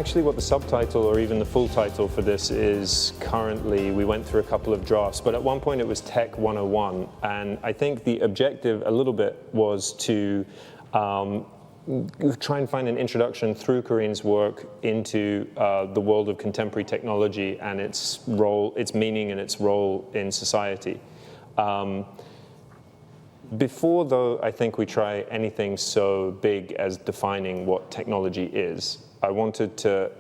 actually what the subtitle or even the full title for this is currently. We went through a couple of drafts, but at one point it was Tech 101, and I think the objective a little bit was to try and find an introduction through Karyn's work into the world of contemporary technology and its role, its meaning and its role in society. Before, though, I think we try anything so big as defining what technology is, I wanted to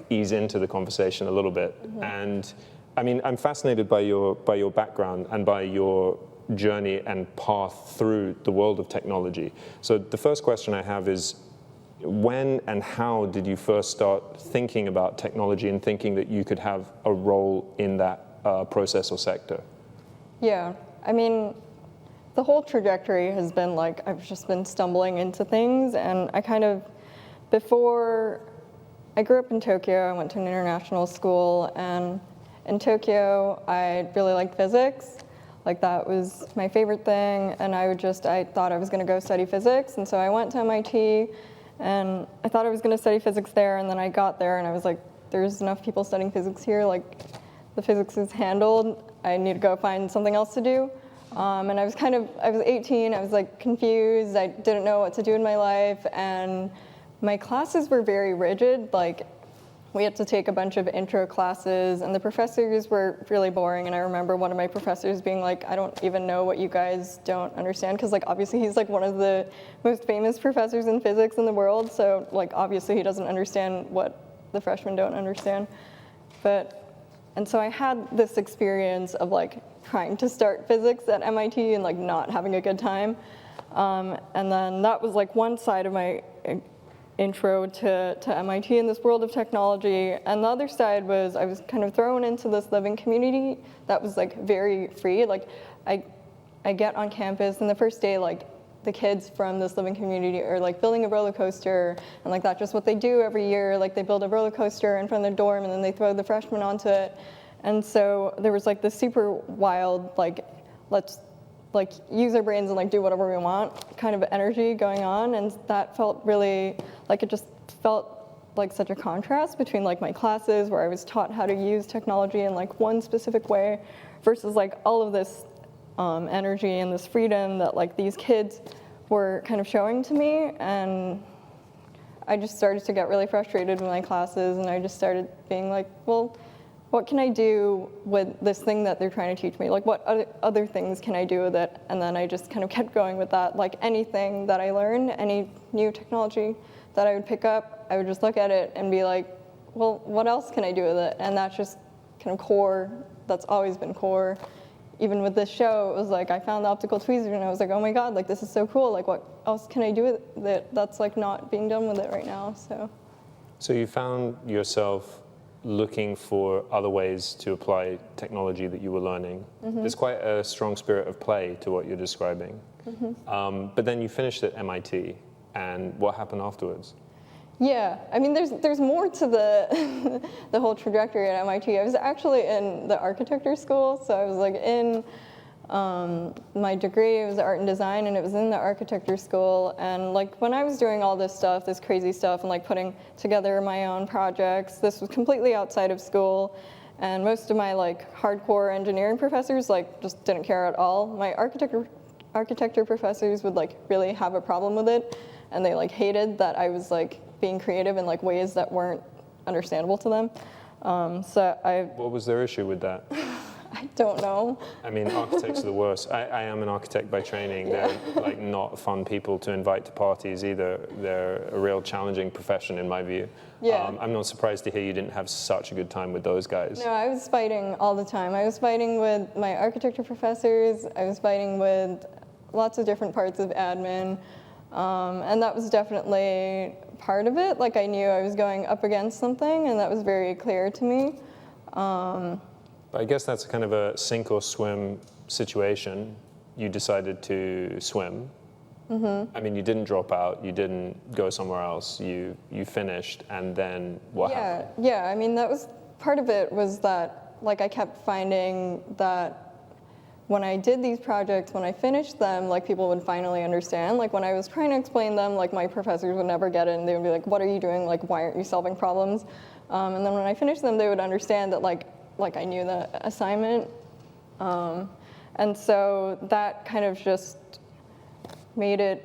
ease into the conversation a little bit. Mm-hmm. And I mean, I'm fascinated by your background and by your journey and path through the world of technology. So the first question I have is, when and how did you first start thinking about technology and thinking that you could have a role in that process or sector? Yeah, I mean, the whole trajectory has been I've just been stumbling into things, and before I grew up in Tokyo, I went to an international school, and in Tokyo, I really liked physics. That was my favorite thing, and I thought I was gonna go study physics, and so I went to MIT, and I thought I was gonna study physics there, and then I got there, and I was like, there's enough people studying physics here, the physics is handled, I need to go find something else to do. And I was 18, I was confused, I didn't know what to do in my life, and my classes were very rigid. We had to take a bunch of intro classes, and the professors were really boring, and I remember one of my professors being like, I don't even know what you guys don't understand, because obviously he's one of the most famous professors in physics in the world, so obviously he doesn't understand what the freshmen don't understand. And so I had this experience of trying to start physics at MIT and not having a good time. And then that was one side of my intro to MIT in this world of technology. And the other side was I was kind of thrown into this living community that was very free. I get on campus, and the first day the kids from this living community are building a roller coaster, and that's just what they do every year. They build a roller coaster in front of their dorm, and then they throw the freshmen onto it. And so there was this super wild, let's use our brains and do whatever we want kind of energy going on, and that felt really it just felt such a contrast between my classes where I was taught how to use technology in one specific way versus all of this energy and this freedom that these kids were kind of showing to me. And I just started to get really frustrated with my classes, and I just started being well, what can I do with this thing that they're trying to teach me? What other things can I do with it? And then I just kind of kept going with that. Anything that I learned, any new technology that I would pick up, I would just look at it and be well, what else can I do with it? And that's just kind of core. That's always been core. Even with this show, it was I found the optical tweezer, and I was oh my God, this is so cool. What else can I do with it that's not being done with it right now? So you found yourself looking for other ways to apply technology that you were learning. Mm-hmm. There's quite a strong spirit of play to what you're describing. Mm-hmm. But then you finished at MIT, and what happened afterwards? Yeah, I mean, there's more to the the whole trajectory at MIT. I was actually in the architecture school, so I was in my degree, it was art and design, and it was in the architecture school. And when I was doing all this stuff, this crazy stuff, and putting together my own projects, this was completely outside of school. And most of my hardcore engineering professors just didn't care at all. My architecture professors would really have a problem with it, and they hated that I was being creative in ways that weren't understandable to them. What was their issue with that? I don't know. I mean, architects are the worst. I am an architect by training. Yeah. They're not fun people to invite to parties either. They're a real challenging profession in my view. Yeah. I'm not surprised to hear you didn't have such a good time with those guys. No, I was fighting all the time. I was fighting with my architecture professors. I was fighting with lots of different parts of admin. And that was definitely part of it. I knew I was going up against something, and that was very clear to me. I guess that's kind of a sink or swim situation. You decided to swim. Mm-hmm. I mean, you didn't drop out, you didn't go somewhere else, you finished, and then what happened? Yeah, I mean, that was part of it was that, I kept finding that when I did these projects, when I finished them, like people would finally understand. Like when I was trying to explain them, like my professors would never get it, and they would be like, "What are you doing? Like, why aren't you solving problems?" And then when I finished them, they would understand that like I knew the assignment, and so that kind of just made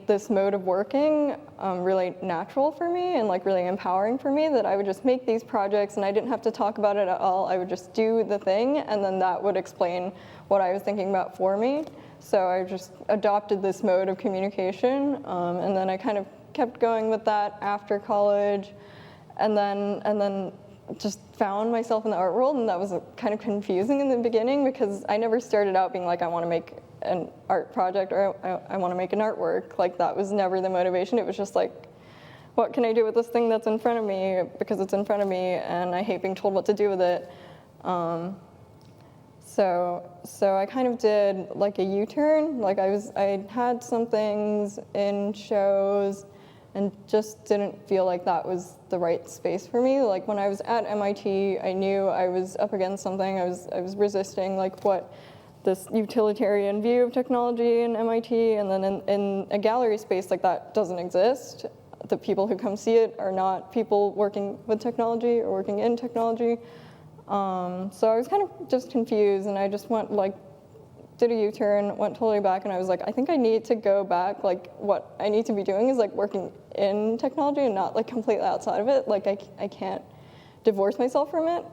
this mode of working really natural for me and like really empowering for me, that I would just make these projects and I didn't have to talk about it at all. I would just do the thing, and then that would explain what I was thinking about for me. So I just adopted this mode of communication, and then I kind of kept going with that after college, and then just found myself in the art world, and that was kind of confusing in the beginning because I never started out being like, I want to make an art project or I want to make an artwork. Like that was never the motivation. It was just like, what can I do with this thing that's in front of me because it's in front of me and I hate being told what to do with it. So I kind of did like a U-turn. Like I had some things in shows and just didn't feel like that was the right space for me. Like when I was at MIT, I knew I was up against something. I was resisting like what this utilitarian view of technology in MIT, and then in a gallery space like that doesn't exist. The people who come see it are not people working with technology or working in technology. So I was kind of just confused, and I just did a U-turn, went totally back, and I was like, I think I need to go back. Like what I need to be doing is like working in technology and not like completely outside of it. Like I can't divorce myself from it.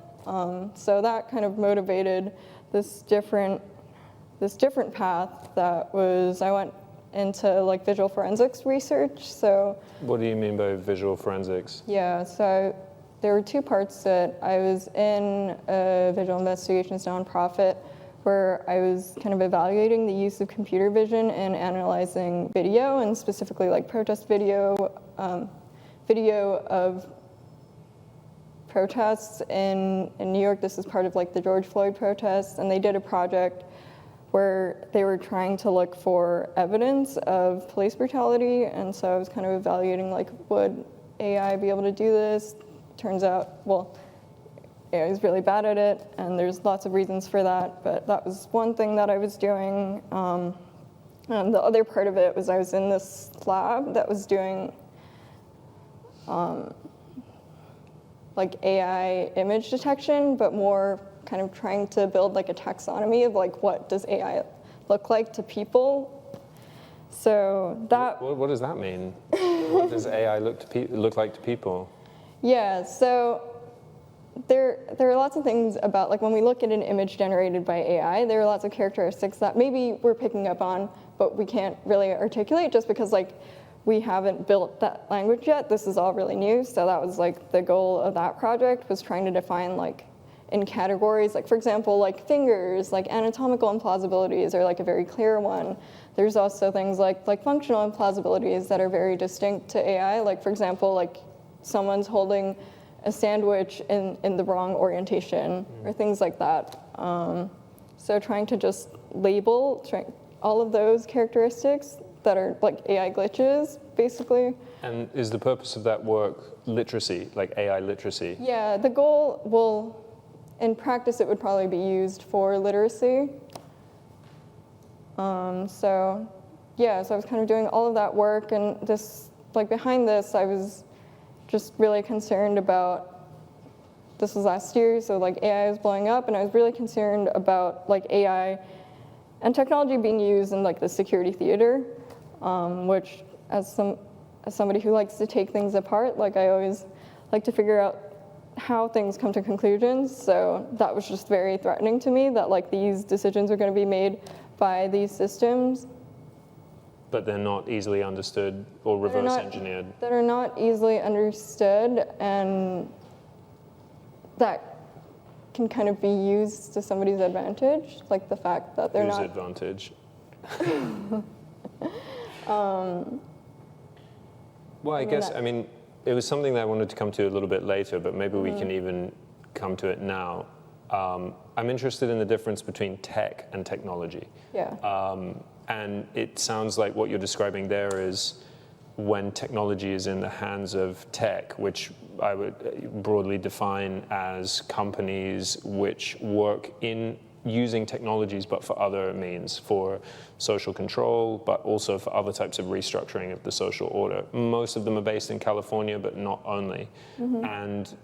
So that kind of motivated this different path that was, I went into like visual forensics research. So what do you mean by visual forensics? Yeah, so there were two parts to it. I was in a visual investigations nonprofit where I was kind of evaluating the use of computer vision in analyzing video, and specifically like protest video, video of protests in New York. This is part of like the George Floyd protests, and they did a project where they were trying to look for evidence of police brutality, and so I was kind of evaluating like, would AI be able to do this? Turns out, well, AI is really bad at it, and there's lots of reasons for that, but that was one thing that I was doing. And the other part of it was I was in this lab that was doing like AI image detection, but more kind of trying to build like a taxonomy of like what does AI look like to people. So that. What does that mean? What does AI look like to people? Yeah. So there are lots of things about like when we look at an image generated by AI, there are lots of characteristics that maybe we're picking up on, but we can't really articulate just because like we haven't built that language yet. This is all really new. So that was like the goal of that project, was trying to define like in categories, like for example, like fingers, like anatomical implausibilities are like a very clear one. There's also things like functional implausibilities that are very distinct to AI. Like for example, like someone's holding a sandwich in the wrong orientation or things like that. So trying to just label all of those characteristics that are like AI glitches, basically. And is the purpose of that work literacy, like AI literacy? Yeah, the goal will, in practice, it would probably be used for literacy. So I was kind of doing all of that work, and this, like behind this, I was just really concerned about, this was last year, so like AI was blowing up, and I was really concerned about like AI and technology being used in like the security theater, which as somebody who likes to take things apart, like I always like to figure out how things come to conclusions. So that was just very threatening to me, that like these decisions are going to be made by these systems. But they're not easily understood or reverse engineered. That are not easily understood, and that can kind of be used to somebody's advantage, like the fact that they're Whose not. advantage? Well, I guess, I mean, it was something that I wanted to come to a little bit later, but maybe we can even come to it now. I'm interested in the difference between tech and technology. Yeah. And it sounds like what you're describing there is when technology is in the hands of tech, which I would broadly define as companies which work in using technologies, but for other means, for social control, but also for other types of restructuring of the social order. Most of them are based in California, but not only. And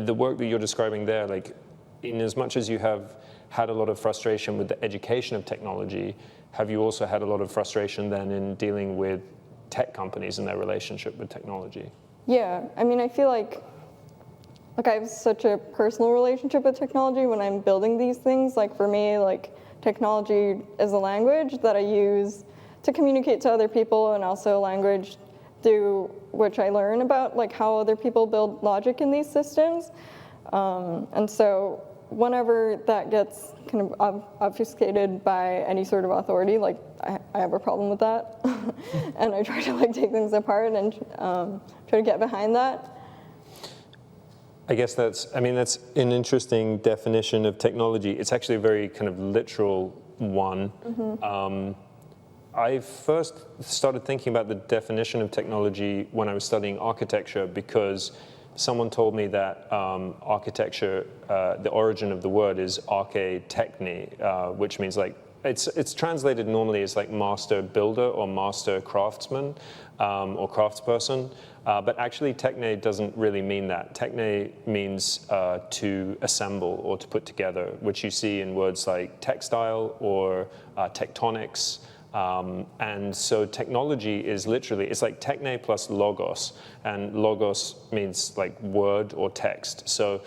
the work that you're describing there, like, in as much as you have had a lot of frustration with the education of technology, have you also had a lot of frustration then in dealing with tech companies and their relationship with technology? Yeah, I mean, I feel like I have such a personal relationship with technology when I'm building these things. Like, for me, like, technology is a language that I use to communicate to other people, and also a language through which I learn about like how other people build logic in these systems. And so whenever that gets kind of obfuscated by any sort of authority, like I have a problem with that. And I try to like take things apart and try to get behind that. I guess that's an interesting definition of technology. It's actually a very kind of literal one. I first started thinking about the definition of technology when I was studying architecture, because someone told me that architecture, the origin of the word is arche techni, which means like, it's translated normally as like master builder or master craftsman or craftsperson, but actually techne doesn't really mean that. Techne means to assemble or to put together, which you see in words like textile or tectonics. And so technology is literally, it's like techne plus logos, and logos means like word or text. So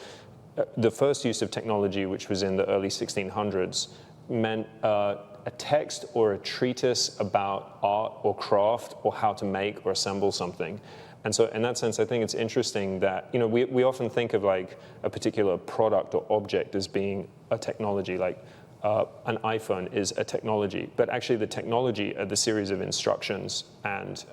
the first use of technology, which was in the early 1600s, meant a text or a treatise about art or craft or how to make or assemble something. And so in that sense, I think it's interesting that, you know, we often think of like a particular product or object as being a technology, like an iPhone is a technology, but actually the technology are the series of instructions and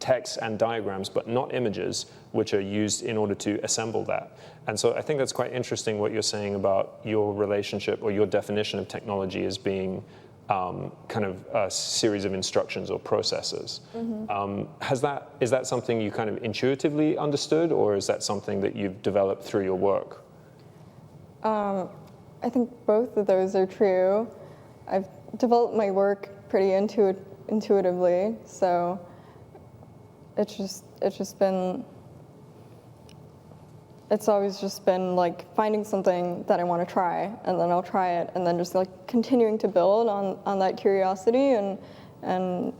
text and diagrams, but not images, which are used in order to assemble that. And so I think that's quite interesting what you're saying about your relationship or your definition of technology as being kind of a series of instructions or processes. Is that something you kind of intuitively understood, or is that something that you've developed through your work? I think both of those are true. I've developed my work pretty intuitively, so it's always just been like finding something that I want to try, and then I'll try it, and then just like continuing to build on that curiosity and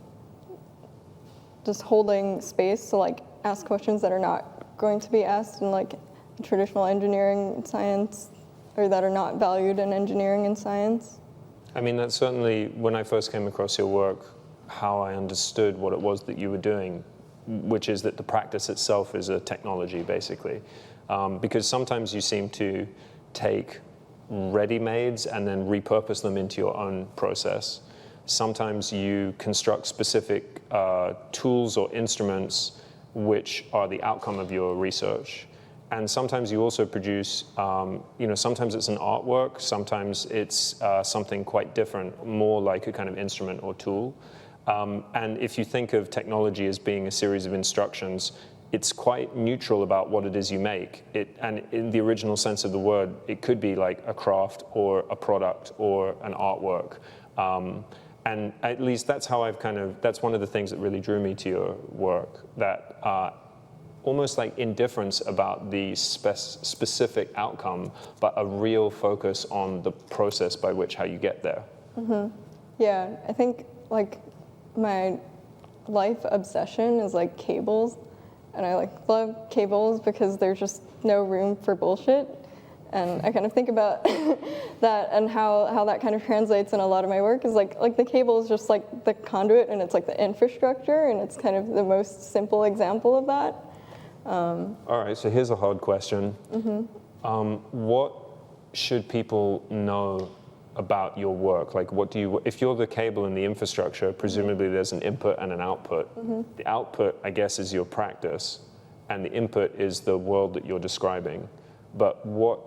just holding space to like ask questions that are not going to be asked in like traditional engineering and science, or that are not valued in engineering and science. I mean, that's certainly, when I first came across your work, how I understood what it was that you were doing, which is that the practice itself is a technology, basically. Because sometimes you seem to take ready-mades and then repurpose them into your own process. Sometimes you construct specific tools or instruments which are the outcome of your research. And sometimes you also produce, sometimes it's an artwork, sometimes it's something quite different, more like a kind of instrument or tool. And if you think of technology as being a series of instructions, it's quite neutral about what it is you make. And in the original sense of the word, it could be like a craft or a product or an artwork. And at least that's how that's one of the things that really drew me to your work, that almost like indifference about the specific outcome, but a real focus on the process by which how you get there. Yeah, I think like my life obsession is like cables, and I like love cables because there's just no room for bullshit. And I kind of think about that and how that kind of translates in a lot of my work is like the cable is just like the conduit, and it's like the infrastructure, and it's kind of the most simple example of that. All right, so here's a hard question. What should people know about your work? Like, if you're the cable in the infrastructure, presumably there's an input and an output. The output, I guess, is your practice, and the input is the world that you're describing. But what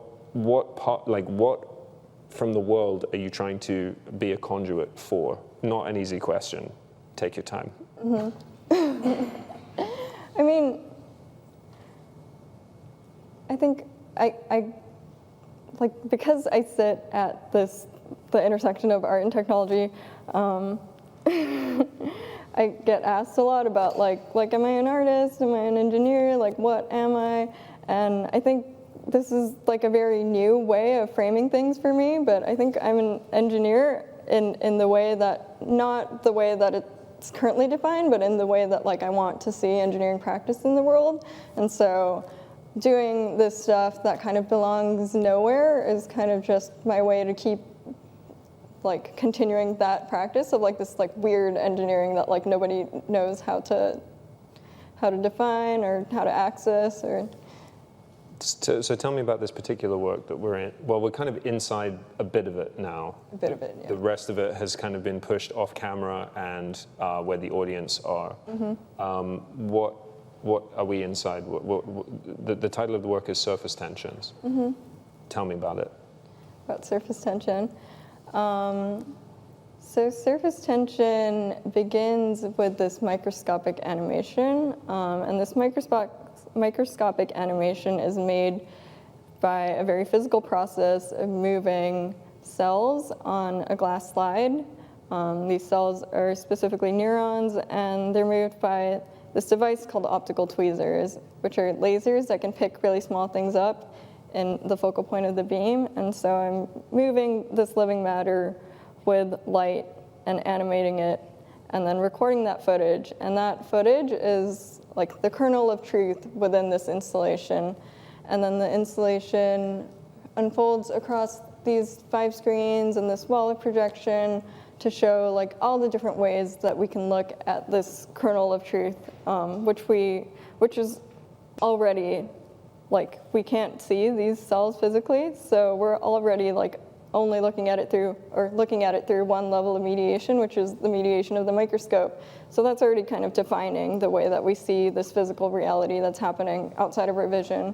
from the world are you trying to be a conduit for? Not an easy question. Take your time. I mean, I think I like, because I sit at the intersection of art and technology, I get asked a lot about like, am I an artist? Am I an engineer? Like, what am I? And I think this is like a very new way of framing things for me, but I think I'm an engineer in the way that, not the way that it's currently defined, but in the way that like I want to see engineering practice in the world. And so doing this stuff that kind of belongs nowhere is kind of just my way to keep like continuing that practice of like this like weird engineering that like nobody knows how to define or how to access or. So tell me about this particular work that we're in. Well, we're kind of inside a bit of it now. A bit of it, yeah. The rest of it has kind of been pushed off camera and where the audience are. Mm-hmm. What are we inside? The title of the work is Surface Tensions. Mm-hmm. Tell me about it. About surface tension. So surface tension begins with this microscopic animation, and this microscopic animation is made by a very physical process of moving cells on a glass slide. These cells are specifically neurons, and they're moved by this device called optical tweezers, which are lasers that can pick really small things up in the focal point of the beam. And so I'm moving this living matter with light and animating it, and then recording that footage. And that footage is like the kernel of truth within this installation. And then the installation unfolds across these 5 screens and this wall of projection to show like all the different ways that we can look at this kernel of truth, which is already, like, we can't see these cells physically, so we're already like only looking at it through one level of mediation, which is the mediation of the microscope. So that's already kind of defining the way that we see this physical reality that's happening outside of our vision.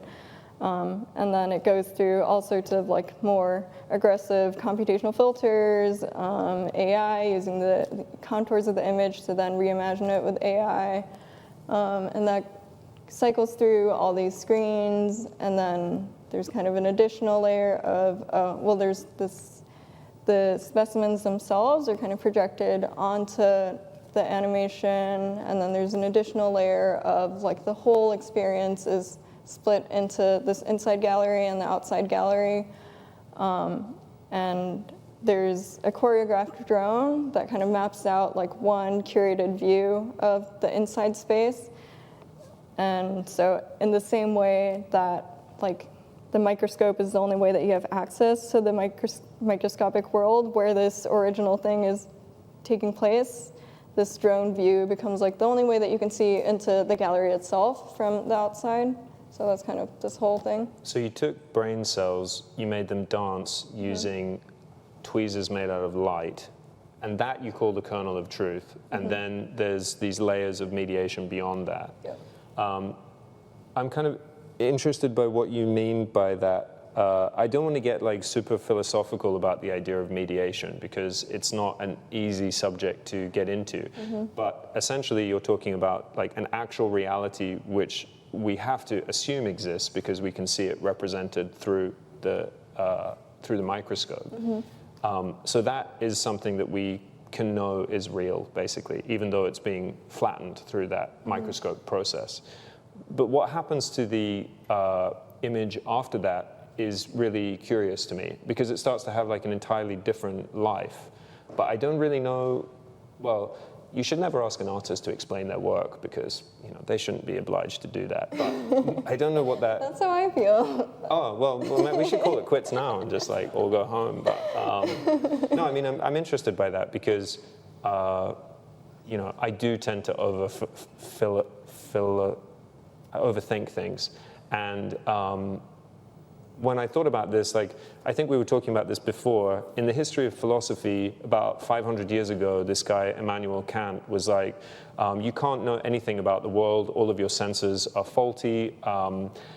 And then it goes through all sorts of like more aggressive computational filters, AI, using the contours of the image to then reimagine it with AI. And that cycles through all these screens, and then there's kind of an additional layer of, there's the specimens themselves are kind of projected onto the animation, and then there's an additional layer of like the whole experience is split into this inside gallery and the outside gallery. And there's a choreographed drone that kind of maps out like one curated view of the inside space. And so in the same way that like the microscope is the only way that you have access to the microscopic world where this original thing is taking place, this drone view becomes like the only way that you can see into the gallery itself from the outside. So that's kind of this whole thing. So you took brain cells, you made them dance using tweezers made out of light, and that you call the kernel of truth. And then there's these layers of mediation beyond that. Yeah. I'm kind of interested by what you mean by that. I don't want to get like super philosophical about the idea of mediation because it's not an easy subject to get into. But essentially you're talking about like an actual reality which we have to assume exists because we can see it represented through the microscope. So that is something that we can know is real, basically, even though it's being flattened through that microscope process. But what happens to the image after that is really curious to me because it starts to have like an entirely different life. But I don't really know, well, you should never ask an artist to explain their work because, you know, they shouldn't be obliged to do that. But I don't know what that... That's how I feel. Oh, well, we should call it quits now and just like all go home. But no, I mean, I'm interested by that because, you know, I do tend to overthink things. And when I thought about this, like, I think we were talking about this before. In the history of philosophy, about 500 years ago, this guy, Immanuel Kant, was like, you can't know anything about the world. All of your senses are faulty.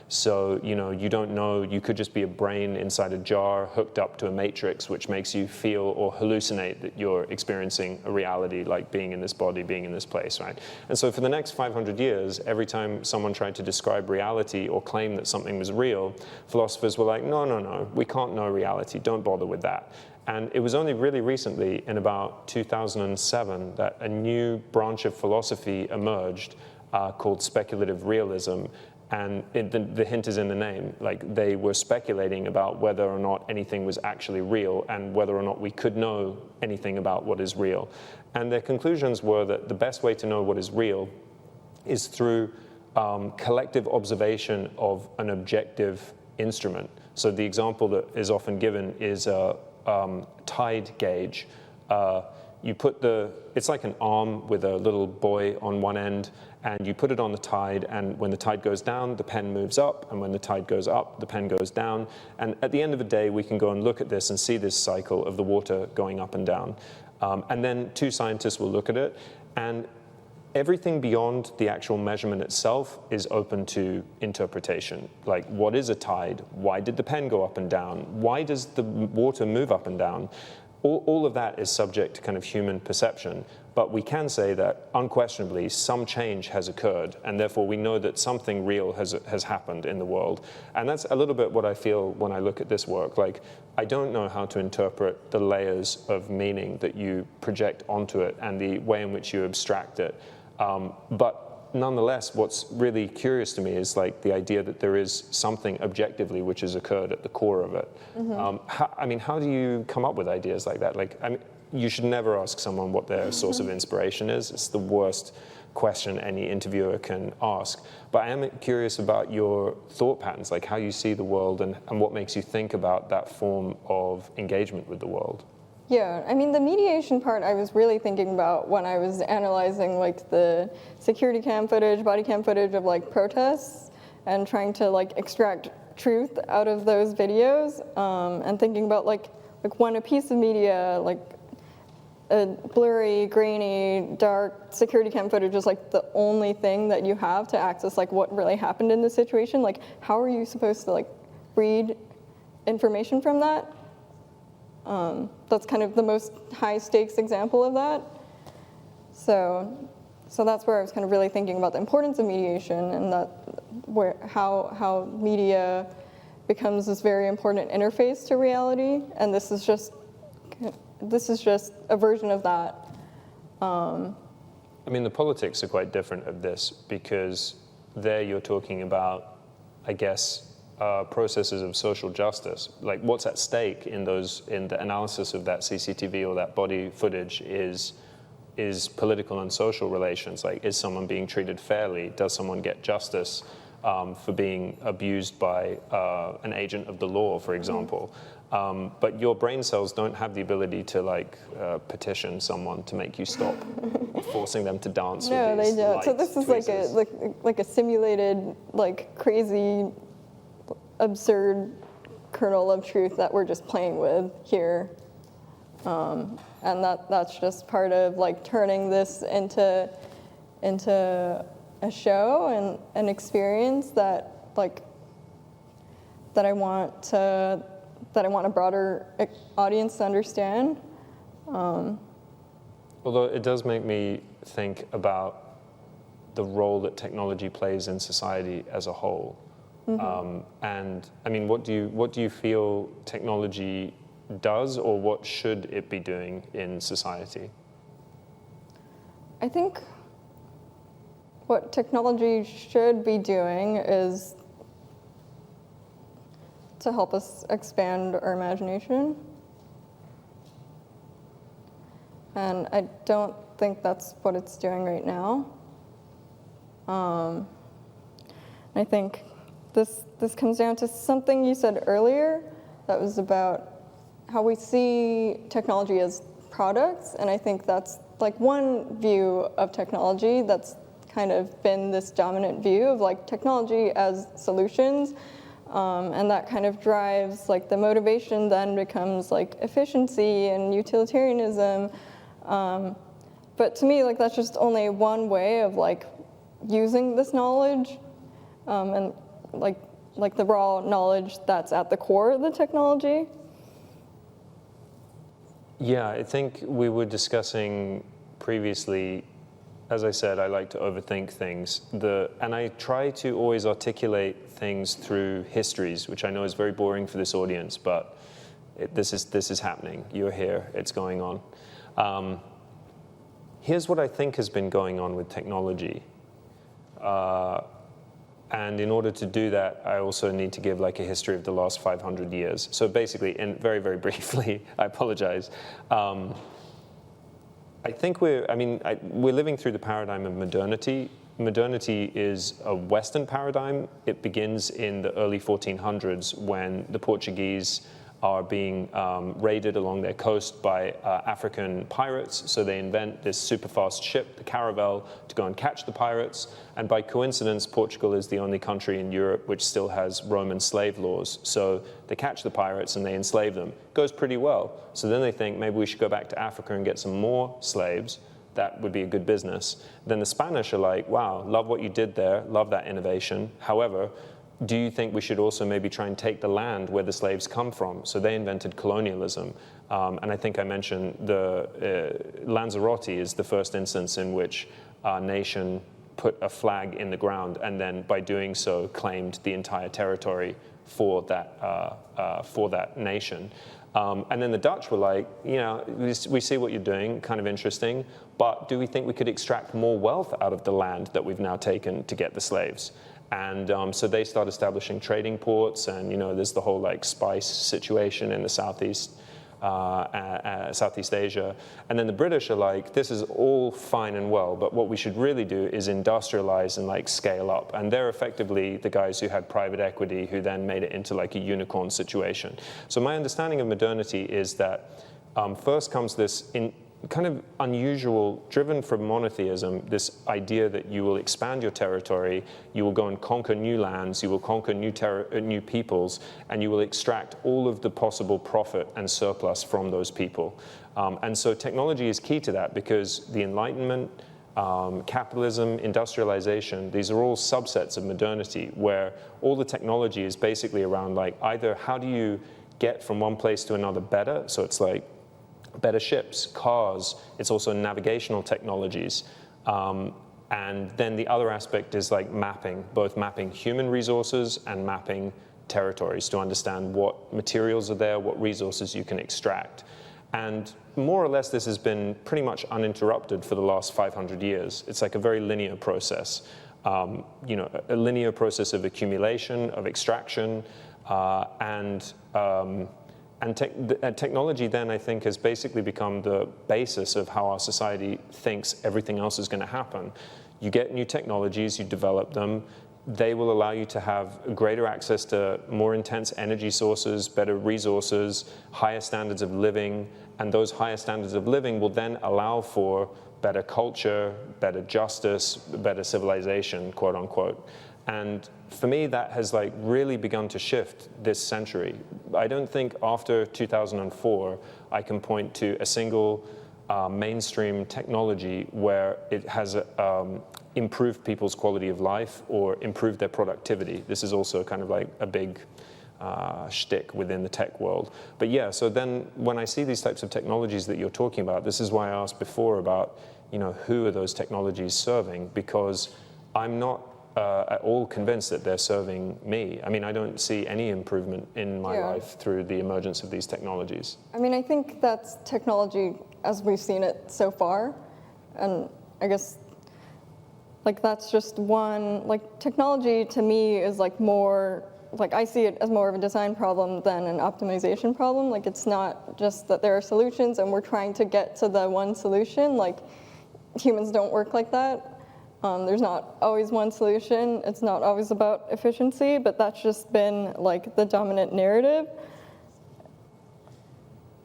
So, you know, you don't know. You could just be a brain inside a jar hooked up to a matrix, which makes you feel or hallucinate that you're experiencing a reality, like being in this body, being in this place, right? And so for the next 500 years, every time someone tried to describe reality or claim that something was real, philosophers were like, no, we can't don't know reality, don't bother with that. And it was only really recently, in about 2007, that a new branch of philosophy emerged called speculative realism. And the hint is in the name. Like, they were speculating about whether or not anything was actually real and whether or not we could know anything about what is real. And their conclusions were that the best way to know what is real is through collective observation of an objective instrument. So the example that is often given is a tide gauge. You put it's like an arm with a little buoy on one end, and you put it on the tide, and when the tide goes down, the pen moves up, and when the tide goes up, the pen goes down. And at the end of the day, we can go and look at this and see this cycle of the water going up and down. And then two scientists will look at it, and everything beyond the actual measurement itself is open to interpretation. Like, what is a tide? Why did the pen go up and down? Why does the water move up and down? All of that is subject to kind of human perception, but we can say that unquestionably some change has occurred, and therefore we know that something real has happened in the world. And that's a little bit what I feel when I look at this work. Like, I don't know how to interpret the layers of meaning that you project onto it and the way in which you abstract it. But nonetheless, what's really curious to me is like the idea that there is something objectively which has occurred at the core of it. Mm-hmm. How do you come up with ideas like that? Like, you should never ask someone what their source of inspiration is. It's the worst question any interviewer can ask. But I am curious about your thought patterns, like how you see the world and what makes you think about that form of engagement with the world. Yeah, I mean, the mediation part I was really thinking about when I was analyzing like the security cam footage, body cam footage of like protests and trying to like extract truth out of those videos, and thinking about like when a piece of media, like a blurry, grainy, dark security cam footage is like the only thing that you have to access like what really happened in the situation, like how are you supposed to like read information from that? That's kind of the most high stakes example of that. So that's where I was kind of really thinking about the importance of mediation, and that how media becomes this very important interface to reality, and this is just a version of that. The politics are quite different of this, because there you're talking about, I guess, processes of social justice. Like, what's at stake in the analysis of that CCTV or that body footage is political and social relations. Like, is someone being treated fairly? Does someone get justice for being abused by an agent of the law, for example? But your brain cells don't have the ability to petition someone to make you stop, forcing them to dance. No, with these they don't. So this is tweezers. like a simulated, like crazy, absurd kernel of truth that we're just playing with here, and that's just part of like turning this into a show and an experience that I want a broader audience to understand. Although it does make me think about the role that technology plays in society as a whole. Mm-hmm. What do you feel technology does, or what should it be doing in society? I think what technology should be doing is to help us expand our imagination. And I don't think that's what it's doing right now. I think this comes down to something you said earlier that was about how we see technology as products, and I think that's like one view of technology that's kind of been this dominant view of like technology as solutions, and that kind of drives like the motivation then becomes like efficiency and utilitarianism, but to me like that's just only one way of like using this knowledge, and like the raw knowledge that's at the core of the technology. Yeah, I think we were discussing previously as I said, I like to overthink things. And I try to always articulate things through histories, which I know is very boring for this audience, but this is happening. You're here. It's going on. Here's what I think has been going on with technology. And in order to do that, I also need to give like a history of the last 500 years. So basically, and very, very briefly, I apologize. I think we're living through the paradigm of modernity. Modernity is a Western paradigm. It begins in the early 1400s when the Portuguese are being raided along their coast by African pirates. So they invent this super fast ship, the caravel, to go and catch the pirates. And by coincidence, Portugal is the only country in Europe which still has Roman slave laws. So they catch the pirates and they enslave them. Goes pretty well. So then they think maybe we should go back to Africa and get some more slaves. That would be a good business. Then the Spanish are like, wow, love what you did there, love that innovation. However, do you think we should also maybe try and take the land where the slaves come from? So they invented colonialism. And I think I mentioned Lanzarote is the first instance in which a nation put a flag in the ground and then by doing so claimed the entire territory for that nation. And then the Dutch were like, we see what you're doing, kind of interesting, but do we think we could extract more wealth out of the land that we've now taken to get the slaves? And so they start establishing trading ports, and there's the whole like spice situation in the Southeast Asia. And then the British are like, this is all fine and well, but what we should really do is industrialize and like scale up. And they're effectively the guys who had private equity who then made it into like a unicorn situation. So my understanding of modernity is that first comes this kind of unusual, driven from monotheism, this idea that you will expand your territory, you will go and conquer new lands, you will conquer new peoples, and you will extract all of the possible profit and surplus from those people. And so technology is key to that because the Enlightenment, capitalism, industrialization, these are all subsets of modernity where all the technology is basically around like either how do you get from one place to another better, so it's like better ships, cars, it's also navigational technologies. And then the other aspect is like mapping, both mapping human resources and mapping territories to understand what materials are there, what resources you can extract. And more or less this has been pretty much uninterrupted for the last 500 years. It's like a very linear process. A linear process of accumulation, of extraction, and technology then, I think, has basically become the basis of how our society thinks everything else is going to happen. You get new technologies, you develop them, they will allow you to have greater access to more intense energy sources, better resources, higher standards of living, and those higher standards of living will then allow for better culture, better justice, better civilization, quote unquote. And for me, that has like really begun to shift this century. I don't think after 2004, I can point to a single mainstream technology where it has improved people's quality of life or improved their productivity. This is also kind of like a big shtick within the tech world. But yeah, so then when I see these types of technologies that you're talking about, this is why I asked before about, who are those technologies serving? Because I'm not at all convinced that they're serving me. I mean, I don't see any improvement in my life through the emergence of these technologies. I mean, I think that's technology as we've seen it so far. And I guess, like, that's just one, like, technology to me is like more, like, I see it as more of a design problem than an optimization problem. Like, it's not just that there are solutions and we're trying to get to the one solution. Like, humans don't work like that. There's not always one solution. It's not always about efficiency, but that's just been like the dominant narrative.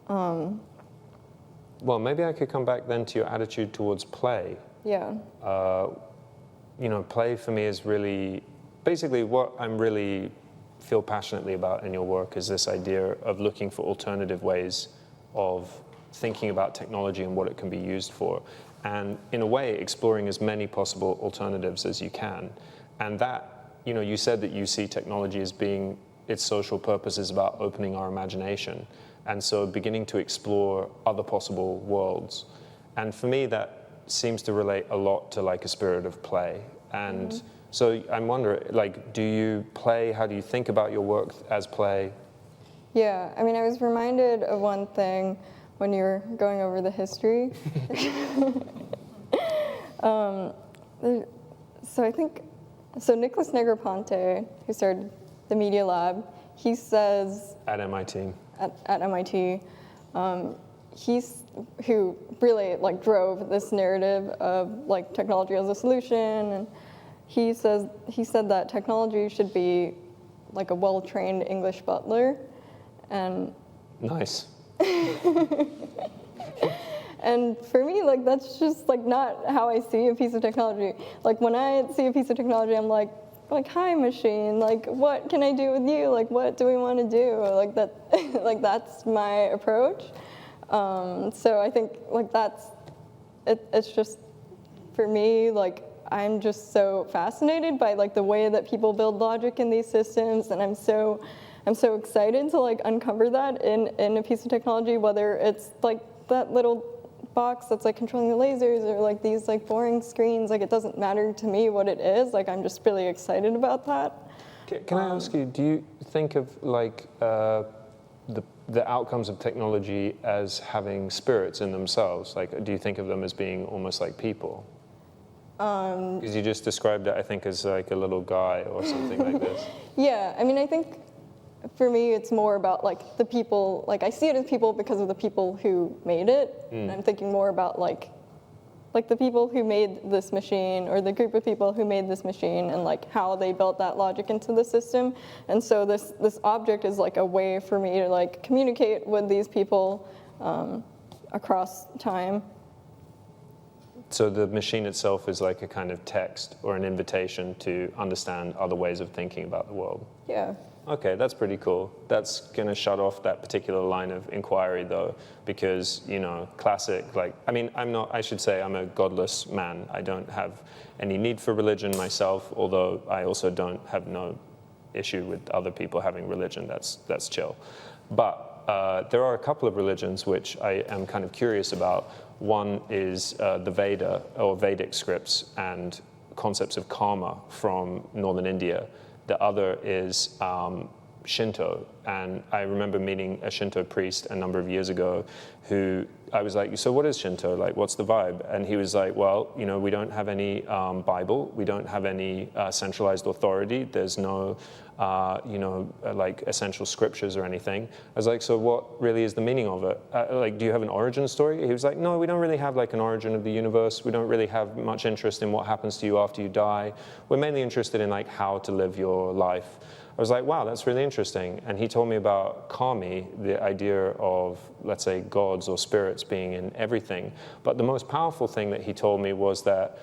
Well, maybe I could come back then to your attitude towards play. Yeah. Play for me is really, basically what I'm really feel passionately about in your work is this idea of looking for alternative ways of thinking about technology and what it can be used for. And in a way, exploring as many possible alternatives as you can. And that, you said that you see technology as being, its social purpose is about opening our imagination. And so beginning to explore other possible worlds. And for me, that seems to relate a lot to like a spirit of play. And so I'm wondering, like, do you play? How do you think about your work as play? Yeah, I mean, I was reminded of one thing when you were going over the history. So Nicholas Negroponte, who started the Media Lab, he says At MIT. At MIT, he's who really like drove this narrative of like technology as a solution, and he said that technology should be like a well-trained English butler, and Nice. and for me, like, that's just like not how I see a piece of technology. Like, when I see a piece of technology, I'm like, hi machine, like, what can I do with you? Like, what do we want to do? Like that, like that's my approach. So I think like it's just, for me, like, I'm just so fascinated by like the way that people build logic in these systems, and I'm so excited to like uncover that in a piece of technology, whether it's like that little box that's like controlling the lasers or like these like boring screens. Like, it doesn't matter to me what it is. Like, I'm just really excited about that. Can I ask you, do you think of like the outcomes of technology as having spirits in themselves? Like, do you think of them as being almost like people? Because you just described it, I think, as like a little guy or something like this. Yeah, I mean, I think for me, it's more about like the people. Like, I see it as people because of the people who made it. And I'm thinking more about like the people who made this machine, or the group of people who made this machine, and like how they built that logic into the system. And so this object is like a way for me to like communicate with these people across time. So the machine itself is like a kind of text or an invitation to understand other ways of thinking about the world. Yeah. Okay, that's pretty cool. That's going to shut off that particular line of inquiry, though, because, you know, classic, like, I mean, I should say I'm a godless man. I don't have any need for religion myself, although I also don't have no issue with other people having religion. That's chill. But there are a couple of religions which I am kind of curious about. One is the Veda, or Vedic scripts, and concepts of karma from northern India. The other is Shinto, and I remember meeting a Shinto priest a number of years ago who I was like, so what is Shinto? Like, what's the vibe? And he was like, well, you know, we don't have any Bible. We don't have any centralized authority. There's no, like essential scriptures or anything. I was like, so what really is the meaning of it? Like, do you have an origin story? He was like, no, we don't really have like an origin of the universe. We don't really have much interest in what happens to you after you die. We're mainly interested in like how to live your life. I was like, wow, that's really interesting. And he told me about kami, the idea of, let's say, gods or spirits being in everything. But the most powerful thing that he told me was that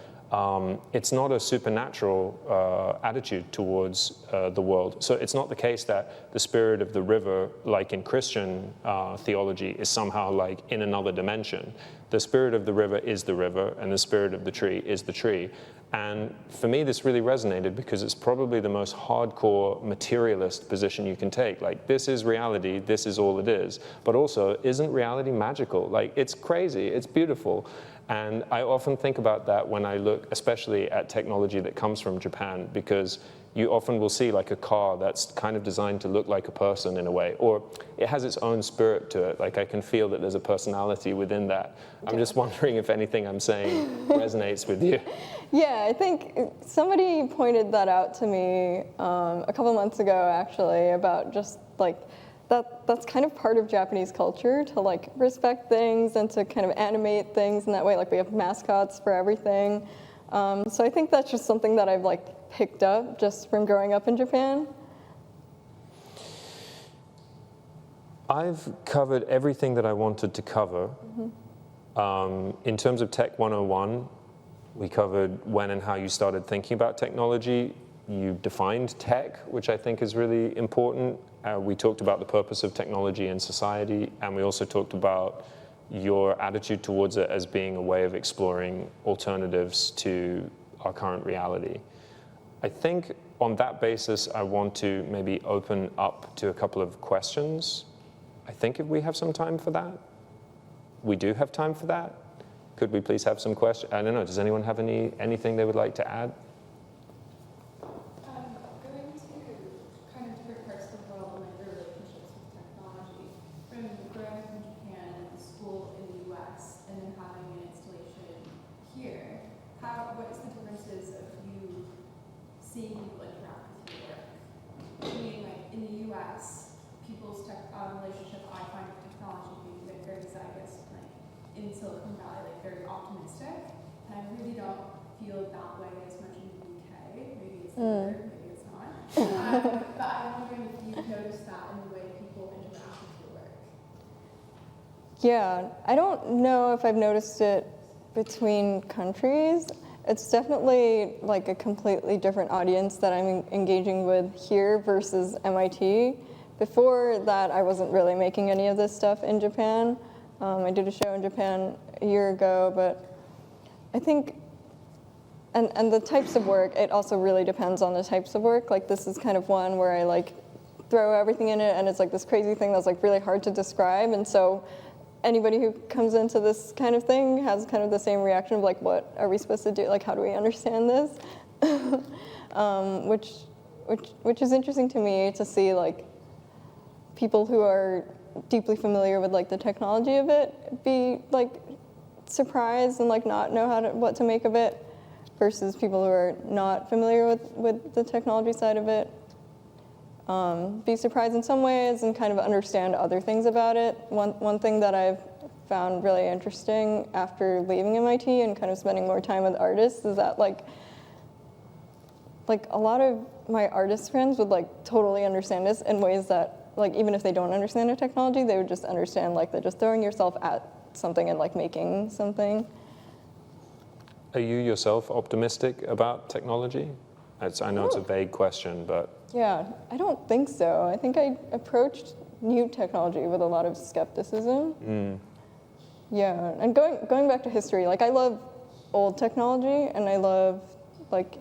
it's not a supernatural attitude towards the world. So it's not the case that the spirit of the river, like in Christian theology, is somehow like in another dimension. The spirit of the river is the river, and the spirit of the tree is the tree. And for me, this really resonated because it's probably the most hardcore materialist position you can take. Like, this is reality, this is all it is. But also, isn't reality magical? Like, it's crazy, it's beautiful. And I often think about that when I look, especially at technology that comes from Japan, because you often will see like a car that's kind of designed to look like a person in a way, or it has its own spirit to it. Like, I can feel that there's a personality within that. I'm just wondering if anything I'm saying resonates with you. Yeah, I think somebody pointed that out to me a couple months ago, actually, about just like that's kind of part of Japanese culture, to like respect things and to kind of animate things in that way. Like, we have mascots for everything. So I think that's just something that I've like picked up just from growing up in Japan. I've covered everything that I wanted to cover. In terms of Tech 101, we covered when and how you started thinking about technology. You defined tech, which I think is really important. We talked about the purpose of technology in society, and we also talked about your attitude towards it as being a way of exploring alternatives to our current reality. I think on that basis, I want to maybe open up to a couple of questions. I think if we have some time for that. We do have time for that. Could we please have some questions? I don't know, does anyone have anything they would like to add? Going to kind of different parts of the world and like their relationships with technology. From growing up in Japan and school in the US and then having an installation here, what is the differences of you seeing people interact with your work? Meaning like in the US, people's relationship I find with technology being like very zeitgeist, like in Silicon Valley, like very optimistic. And I really don't feel that way as much in the UK. Maybe it's there, maybe it's not. But I'm wondering if you've noticed that in the way people interact with your work. Yeah, I don't know if I've noticed it between countries. It's definitely like a completely different audience that I'm engaging with here versus MIT. Before that, I wasn't really making any of this stuff in Japan. I did a show in Japan a year ago, but I think, and the types of work, it also really depends on the types of work. Like this is kind of one where I like throw everything in it and it's like this crazy thing that's like really hard to describe. And so anybody who comes into this kind of thing has kind of the same reaction of like, what are we supposed to do? Like, how do we understand this? Which is interesting to me to see like people who are deeply familiar with like the technology of it be like surprised and like not know what to make of it versus people who are not familiar with the technology side of it. Be surprised in some ways and kind of understand other things about it. One thing that I've found really interesting after leaving MIT and kind of spending more time with artists is that like a lot of my artist friends would like totally understand this in ways that like even if they don't understand the technology, they would just understand like that just throwing yourself at something and like making something. Are you yourself optimistic about technology? I know it's a vague question, but... Yeah, I don't think so. I think I approached new technology with a lot of skepticism. Yeah, and going back to history, like I love old technology and I love like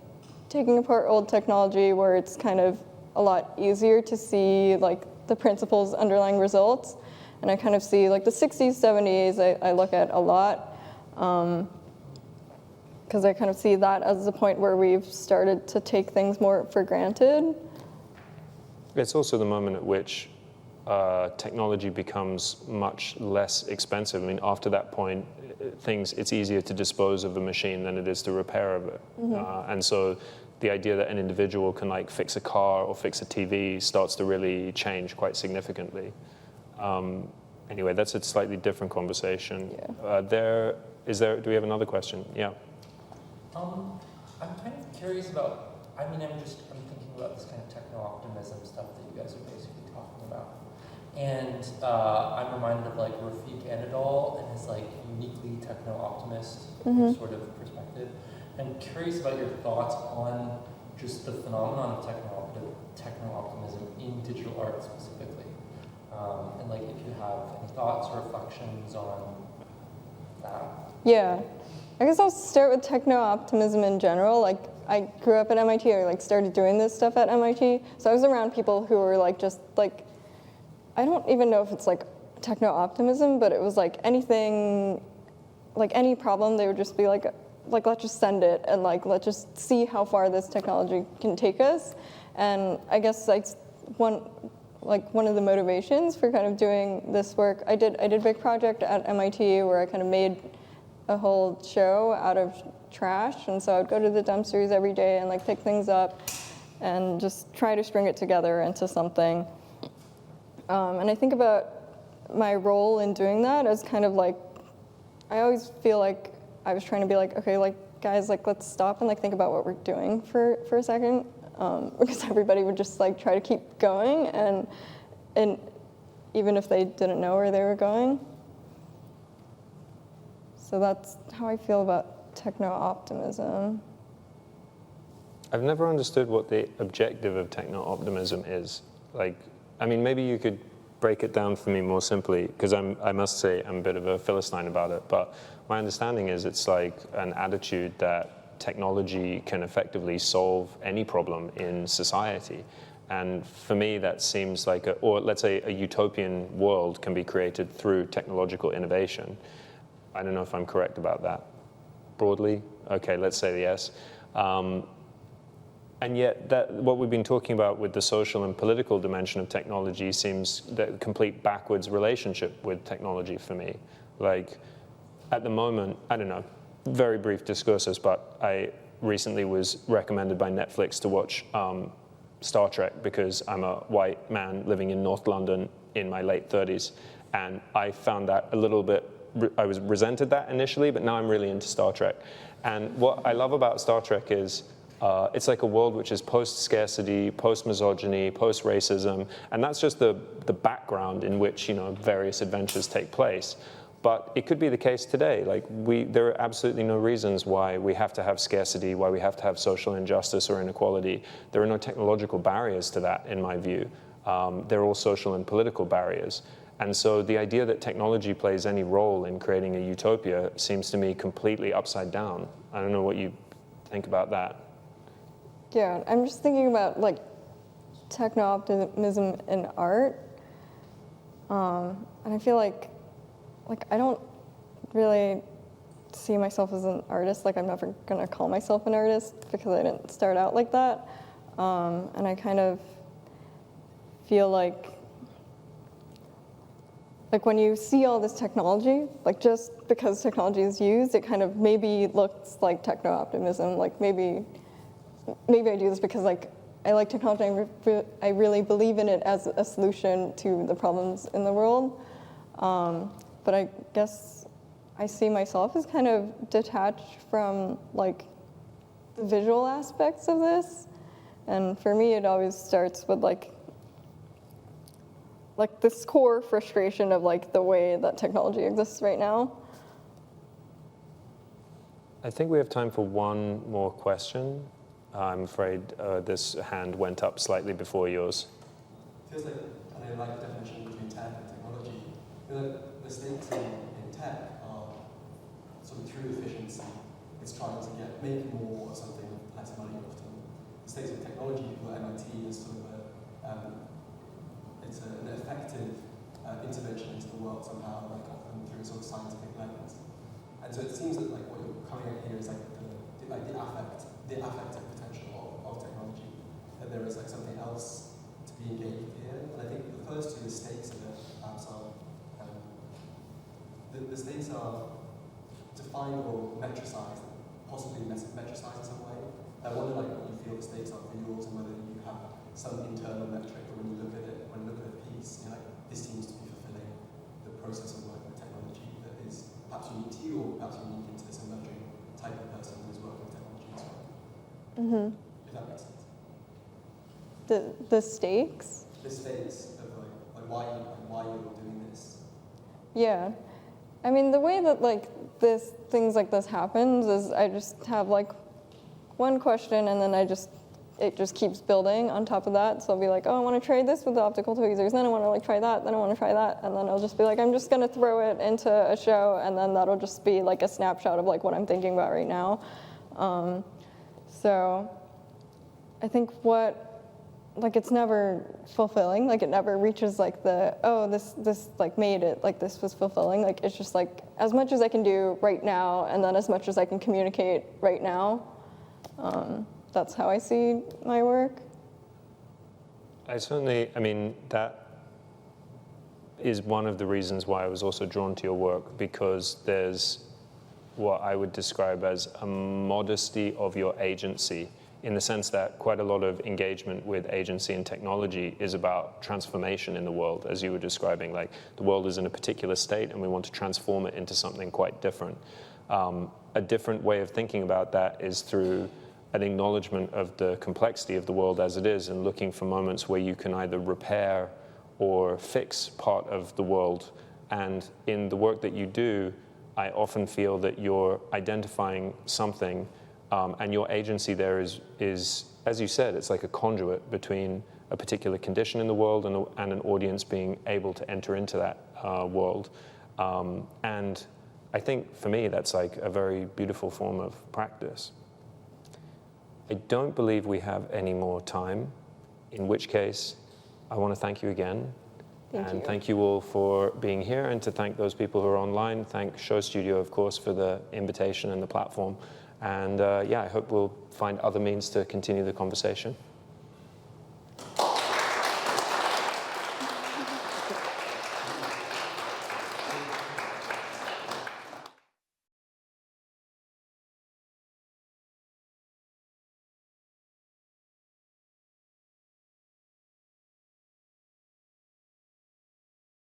taking apart old technology where it's kind of a lot easier to see like the principles underlying results. And I kind of see like the 60s, 70s, I look at a lot. Because I kind of see that as the point where we've started to take things more for granted. It's also the moment at which technology becomes much less expensive. I mean, after that point, it's easier to dispose of a machine than it is to repair it. And so the idea that an individual can like fix a car or fix a TV starts to really change quite significantly. Anyway, that's a slightly different conversation. Yeah. Do we have another question? Yeah. I'm kind of curious about, I'm thinking about this kind of techno-optimism stuff that you guys are basically talking about. And I'm reminded of like Rafiq Anadol and his like uniquely techno-optimist sort of perspective. I'm curious about your thoughts on just the phenomenon of techno-optimism in digital art specifically. And like if you have any thoughts or reflections on that. Yeah. I guess I'll start with techno-optimism in general. Like, I grew up at MIT, or like started doing this stuff at MIT, so I was around people who were like just like, I don't even know if it's like techno-optimism, but it was like anything, like any problem, they would just be like let's just send it, and like let's just see how far this technology can take us. And I guess like one of the motivations for kind of doing this work, I did a big project at MIT where I kind of made a whole show out of trash, and so I'd go to the dumpsters every day and like pick things up and just try to string it together into something. And I think about my role in doing that as kind of like, I always feel like I was trying to be like, okay, like guys, like let's stop and like think about what we're doing for a second, because everybody would just like try to keep going, and even if they didn't know where they were going. So that's how I feel about techno-optimism. I've never understood what the objective of techno-optimism is. Like, I mean, maybe you could break it down for me more simply, because I must say I'm a bit of a Philistine about it, but my understanding is it's like an attitude that technology can effectively solve any problem in society. And for me, that seems like or let's say a utopian world can be created through technological innovation. I don't know if I'm correct about that. Broadly? Okay, let's say yes. And yet, what we've been talking about with the social and political dimension of technology seems the complete backwards relationship with technology for me. Like, at the moment, I don't know, very brief discursus, but I recently was recommended by Netflix to watch Star Trek because I'm a white man living in North London in my late 30s. And I found that a little bit, I was resented that initially, but now I'm really into Star Trek. And what I love about Star Trek is it's like a world which is post-scarcity, post-misogyny, post-racism, and that's just the background in which, you know, various adventures take place. But it could be the case today. Like, there are absolutely no reasons why we have to have scarcity, why we have to have social injustice or inequality. There are no technological barriers to that, in my view. They're all social and political barriers. And so the idea that technology plays any role in creating a utopia seems to me completely upside down. I don't know what you think about that. Yeah, I'm just thinking about like techno-optimism in art, and I feel like I don't really see myself as an artist. Like, I'm never gonna call myself an artist because I didn't start out like that, and I kind of feel like when you see all this technology, like just because technology is used, it kind of maybe looks like techno-optimism. Like maybe I do this because like I like technology. I really believe in it as a solution to the problems in the world. But I guess I see myself as kind of detached from like the visual aspects of this. And for me, it always starts with like this core frustration of like the way that technology exists right now. I think we have time for one more question. I'm afraid this hand went up slightly before yours. Feels like, and I like the definition between tech and technology. I feel like the stakes in tech are sort of through efficiency. It's trying to make more of something with less money often. The stakes of technology for MIT is sort of it's an effective intervention into the world somehow, like often through a sort of scientific lens. And so it seems that like what you're coming at here is like the affective potential of technology, that there is like something else to be engaged here. And I think the first two, the stakes of it, perhaps are the stakes are defined or metricized, possibly metricized in some way. I wonder like what you feel the stakes are for yours, and whether you have some internal metric, or when you look at it, when you look at a piece, you're like, this seems to be fulfilling the process of working with technology that is perhaps unique to you, or perhaps unique into this emerging type of person who is working with technology as well. Mm-hmm. If that makes sense. The stakes? The stakes of like why you're doing this. Yeah. I mean, the way that like things like this happens is I just have like one question, and then it just keeps building on top of that. So I'll be like, oh, I want to try this with the optical tweezers, then I want to like try that, then I want to try that, and then I'll just be like, I'm just gonna throw it into a show, and then that'll just be like a snapshot of like what I'm thinking about right now. So I think it's never fulfilling. Like it never reaches like this like made it, like this was fulfilling. Like it's just like as much as I can do right now, and then as much as I can communicate right now. That's how I see my work. I mean, that is one of the reasons why I was also drawn to your work, because there's what I would describe as a modesty of your agency, in the sense that quite a lot of engagement with agency and technology is about transformation in the world, as you were describing. Like the world is in a particular state and we want to transform it into something quite different. A different way of thinking about that is through an acknowledgement of the complexity of the world as it is, and looking for moments where you can either repair or fix part of the world. And in the work that you do, I often feel that you're identifying something, and your agency there is, as you said, it's like a conduit between a particular condition in the world and an audience being able to enter into that world. And I think for me, that's like a very beautiful form of practice. I don't believe we have any more time, in which case I want to thank you again. And you. thank you all for being here, and to thank those people who are online. Thank Show Studio, of course, for the invitation and the platform. And yeah, I hope we'll find other means to continue the conversation.